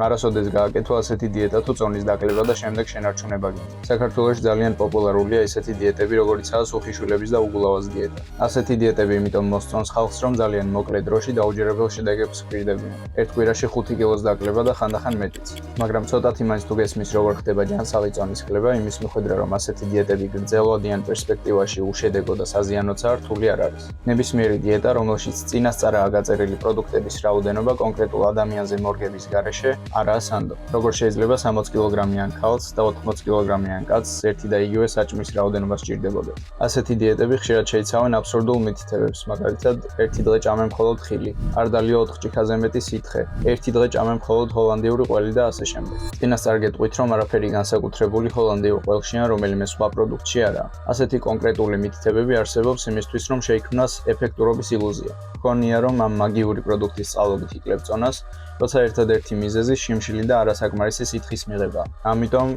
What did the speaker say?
არასოდეს გააკეთო ასეთი დიეტა თუ წონის დაკლება და შემდეგ შენარჩუნება გინდა. საქართველოში ძალიან პოპულარულია ესეთი დიეტები, როგორიცაა სუხიშვილების და უგულავას დიეტა. ასეთი დიეტები იმიტომ მოსწონს ხალხს, რომ ძალიან მოკლე დროში დაუჯერებელ შედეგებს ჰპირდებიან. ერთ კვირაში 5 კილოს დაკლება და ხანდახან მეტიც. მაგრამ ცოტათი მაინც თუ გესმის როგორ ხდება ჯანსაღი წონის ქლება, იმის მიხედვით რომ ასეთი დიეტები გრძელვადიან პერსპექტივაში უშედეგო და საზიანოა, რთული არ არის. ნებისმიერი დიეტა, რომელშიც წინასწარაა გაწერილი პროდუქტების რაოდენობა კონკრეტულ ადამიანზე მორგების გარეშე, არაა სანდო. როგორ შეიძლება 60 კილოგრამიან ქალს და 80 კილოგრამიან კაცს ერთი და იგივე საჭმლის რაოდენობა სჭირდებოდათ. ასეთი დიეტები ხშირად შეიცავენ აბსურდულ მითითებებს, მაგალითად, ერთი დღე ჭამე მხოლოდ ხილი, არ დალიო 4 ჭიქაზე მეტი სითხე, ერთი დღე ჭამე მხოლოდ ჰოლანდიური ყველი და ასე შემდეგ. წინასწარ გეტყვით, რომ არაფერი განსაკუთრებული ჰოლანდიურ ყველში ან რომელიმე სხვა პროდუქტში არაა. ასეთი კონკრეტული მითითებები არსებობს იმისთვის, რომ შეიქმნას ეფექტურობის ილუზია. ჰგონია, რომ ამ მაგიური პროდუქტის სწავლობით იკლებ წონას, როცა ერთადერთი მიზეზი შიმშილი და არასაკმარისი სითხის მიღებაა. ამიტომ